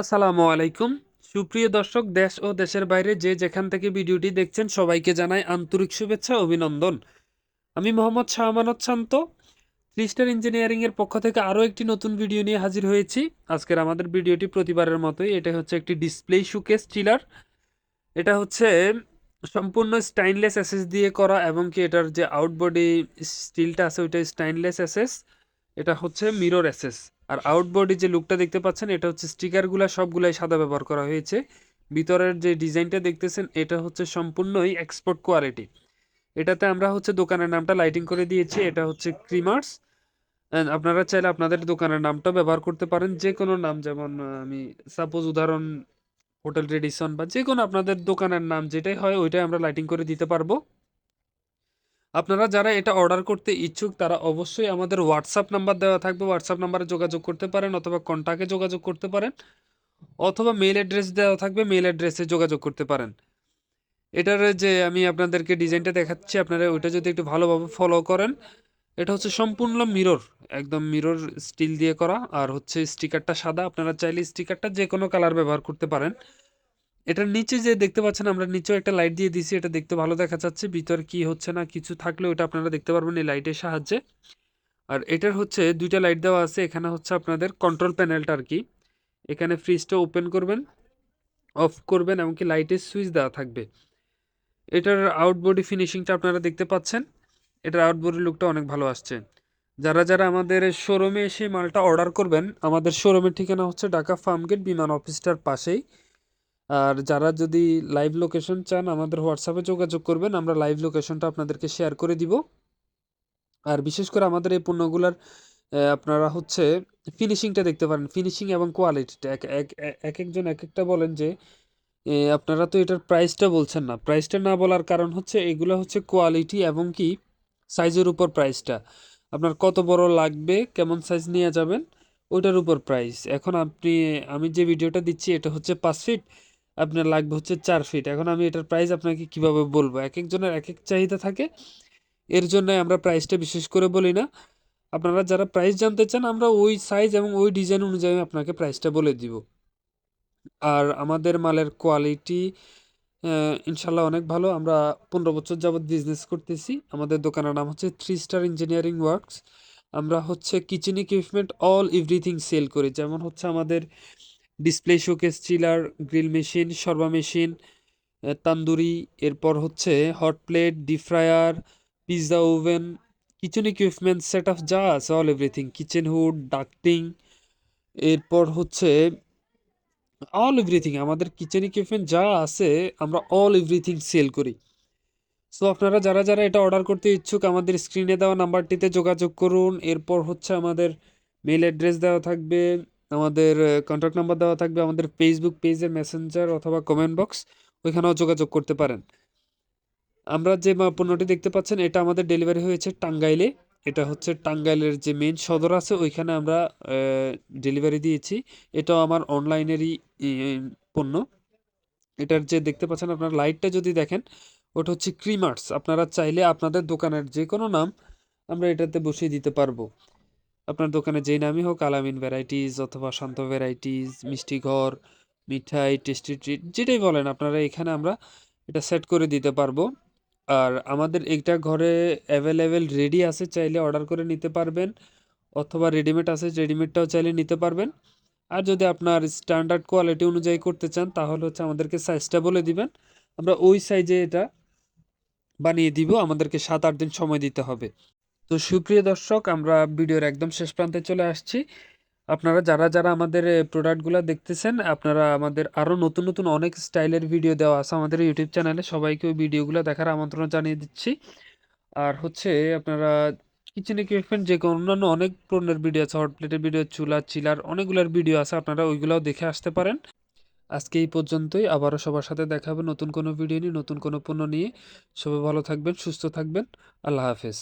আসসালামু আলাইকুম। সুপ্রিয় দর্শক, দেশ ও দেশের বাইরে যে যেখান থেকে ভিডিওটি দেখছেন সবাইকে জানাই আন্তরিক শুভেচ্ছা ও অভিনন্দন। আমি মোহাম্মদ শাহ আমানত শান্ত, 3 স্টার ইঞ্জিনিয়ারিং এর পক্ষ থেকে আরও একটি নতুন ভিডিও নিয়ে হাজির হয়েছি। আজকের আমাদের ভিডিওটি প্রতিবারের মতোই, এটা হচ্ছে একটি ডিসপ্লে শোকেস চিলার। এটা হচ্ছে সম্পূর্ণ স্টেইনলেস এসএস দিয়ে করা, এবং কি এটার যে আউটবডি স্টিলটা আছে ওইটা স্টেইনলেস এসএস। এটা হচ্ছে মিরর এসএস। আর আউটবডি যে লুকটা দেখতে পাচ্ছেন এটা হচ্ছে স্টিকারগুলা সবগুলাই সাদা ব্যবহার করা হয়েছে। ভিতরের যে ডিজাইনটা দেখতেছেন এটা হচ্ছে সম্পূর্ণই এক্সপোর্ট কোয়ালিটি। এটাতে আমরা হচ্ছে দোকানের নামটা লাইটিং করে দিয়েছি, এটা হচ্ছে ক্রিমার্স। আপনারা চাইলে আপনাদের দোকানের নামটা ব্যবহার করতে পারেন, যে কোনো নাম, যেমন আমি সাপোজ উদাহরণ হোটেল রেডিসন বা যে কোনো আপনাদের দোকানের নাম যেটাই হয় ওইটাই আমরা লাইটিং করে দিতে পারবো। আপনারা যারা এটা অর্ডার করতে ইচ্ছুক তারা অবশ্যই আমাদের হোয়াটসঅ্যাপ নাম্বার দেওয়া থাকবে, হোয়াটসঅ্যাপ নাম্বারে যোগাযোগ করতে পারেন, অথবা কন্ট্যাক্টে যোগাযোগ করতে পারেন, অথবা মেইল অ্যাড্রেস দেওয়া থাকবে, মেইল অ্যাড্রেসে যোগাযোগ করতে পারেন। এটার যে আমি আপনাদেরকে ডিজাইনটা দেখাচ্ছি, আপনারা ওইটা যদি একটু ভালোভাবে ফলো করেন, এটা হচ্ছে সম্পূর্ণ মিরর, একদম মিরর স্টিল দিয়ে করা। আর হচ্ছে স্টিকারটা সাদা, আপনারা চাইলে স্টিকারটা যে কোনো কালার ব্যবহার করতে পারেন। এটার নিচে যে দেখতে পাচ্ছেন আমরা নিচেও একটা লাইট দিয়ে দিছি, এটা দেখতে ভালো দেখা যাচ্ছে। ভিতরে কি হচ্ছে না কিছু থাকলে ওটা আপনারা দেখতে পারবেন এই লাইটের সাহায্যে। আর এটার হচ্ছে দুইটা লাইট দেওয়া আছে, এখানে হচ্ছে আপনাদের কন্ট্রোল প্যানেলটা আর কি। এখানে ফ্রিজটা ওপেন করবেন, অফ করবেন, এমনকি লাইটের সুইচ দেওয়া থাকবে। এটার আউটবডি ফিনিশিংটা আপনারা দেখতে পাচ্ছেন, এটার আউটবডি লুকটা অনেক ভালো আসছে। যারা যারা আমাদের শোরুমে এসে মালটা অর্ডার করবেন, আমাদের শোরুমের ঠিকানা হচ্ছে ঢাকা ফার্মগেট বিমান অফিসটার পাশেই। আর যারা যদি লাইভ লোকেশন চান আমাদের হোয়াটসঅ্যাপে যোগাযোগ করবেন, আমরা লাইভ লোকেশনটা আপনাদেরকে শেয়ার করে দিব। আর বিশেষ করে আমাদের এই পণ্যগুলার আপনারা হচ্ছে ফিনিশিংটা দেখতে পারেন, ফিনিশিং এবং কোয়ালিটিটা এক এক এক একজন এক একটা বলেন যে আপনারা তো এটার প্রাইসটা বলছেন না। প্রাইসটা না বলার কারণ হচ্ছে এগুলো হচ্ছে কোয়ালিটি এবং কি সাইজের উপর প্রাইসটা। আপনার কত বড় লাগবে, কেমন সাইজ নিয়ে যাবেন, ওইটার উপর প্রাইস। এখন আমি যে ভিডিওটা দিচ্ছি এটা হচ্ছে 5 ফিট, আপনার লাগবে হচ্ছে 4 ফিট। এখন আমি এটার প্রাইস আপনাকে কিভাবে বলবো, এক একজনের এক এক চাহিদা থাকে, এর জন্য আমরা প্রাইসটা বিশেষ করে বলি না। আপনারা যারা প্রাইস জানতে চান আমরা ওই সাইজ এবং ওই ডিজাইন অনুযায়ী আপনাকে প্রাইসটা বলে দিব। আর আমাদের মালের কোয়ালিটি ইনশাল্লাহ অনেক ভালো। আমরা 15 বছর যাবৎ বিজনেস করতেছি। আমাদের দোকানের নাম হচ্ছে 3 স্টার ইঞ্জিনিয়ারিং ওয়ার্কস। আমরা হচ্ছে kitchen equipment all everything sell করি, যেমন হচ্ছে আমাদের display showcase chiller, grill machine, শর্বা মেশিন, তান্দুরি, এরপর হচ্ছে hot plate, deep fryer, pizza oven, kitchen equipment set up যা আছে all everything, kitchen hood, ducting, এরপর হচ্ছে অল এভরিথিং আমাদের কিচেন ইকুইপমেন্ট যা আছে আমরা অল এভরিথিং সেল করি। সো আপনারা যারা যারা এটা অর্ডার করতে ইচ্ছুক আমাদের স্ক্রিনে দেওয়া নাম্বারটিতে যোগাযোগ করুন। এরপর হচ্ছে আমাদের মেল অ্যাড্রেস দেওয়া থাকবে, আমাদের কন্ট্যাক্ট নাম্বার দেওয়া থাকবে, আমাদের ফেসবুক পেজের মেসেঞ্জার অথবা কমেন্ট বক্স, ওইখানেও যোগাযোগ করতে পারেন। আমরা যে পণ্যটি দেখতে পাচ্ছেন এটা আমাদের ডেলিভারি হয়েছে টাঙ্গাইলে। এটা হচ্ছে টাঙ্গাইলের যে মেন সদর আছে ওইখানে আমরা ডেলিভারি দিয়েছি। এটাও আমার অনলাইনেরই ই, পণ্য। এটার যে দেখতে পাচ্ছেন আপনার লাইটটা যদি দেখেন ওটা হচ্ছে ক্রিমার্স। আপনারা চাইলে আপনাদের দোকানের যে কোনো নাম আমরা এটাতে বসিয়ে দিতে পারবো। আপনার দোকানে যেই নামই হোক, আলামিন ভ্যারাইটিস অথবা শান্ত ভ্যারাইটিস, মিষ্টি ঘর, মিঠাই, টেস্টি ট্রিট, যেটাই বলেন আপনারা এখানে আমরা এটা সেট করে দিতে পারবো। আর আমাদের এইটা ঘরে অ্যাভেলেবেল রেডি আছে, চাইলে অর্ডার করে নিতে পারবেন, অথবা রেডিমেড আছে, রেডিমেডটাও চাইলে নিতে পারবেন। আর যদি আপনার স্ট্যান্ডার্ড কোয়ালিটি অনুযায়ী করতে চান তাহলে হচ্ছে আমাদেরকে সাইজটা বলে দিবেন, আমরা ওই সাইজে এটা বানিয়ে দিব। আমাদেরকে 7-8 দিন সময় দিতে হবে। তো সুপ্রিয় দর্শক, আমরা ভিডিওর একদম শেষ প্রান্তে চলে আসছি। আপনারা যারা যারা আমাদের প্রোডাক্টগুলো দেখতেছেন, আপনারা আমাদের আরও নতুন নতুন অনেক স্টাইলের ভিডিও দেওয়া আছে আমাদের ইউটিউব চ্যানেলে, সবাইকে ওই ভিডিওগুলো দেখার আমন্ত্রণ জানিয়ে দিচ্ছি। আর হচ্ছে আপনারা কিচেন ইকুইপমেন্ট যে কোনো অন্যান্য অনেক পণ্যের ভিডিও আছে, হট প্লেটের ভিডিও, চুলা চিলার অনেকগুলোর ভিডিও আছে, আপনারা ওইগুলোও দেখে আসতে পারেন। আজকে এই পর্যন্তই, আবারও সবার সাথে দেখা হবে নতুন কোনো ভিডিও নিয়ে, নতুন কোনো পণ্য নিয়ে। সবাই ভালো থাকবেন, সুস্থ থাকবেন। আল্লাহ হাফেজ।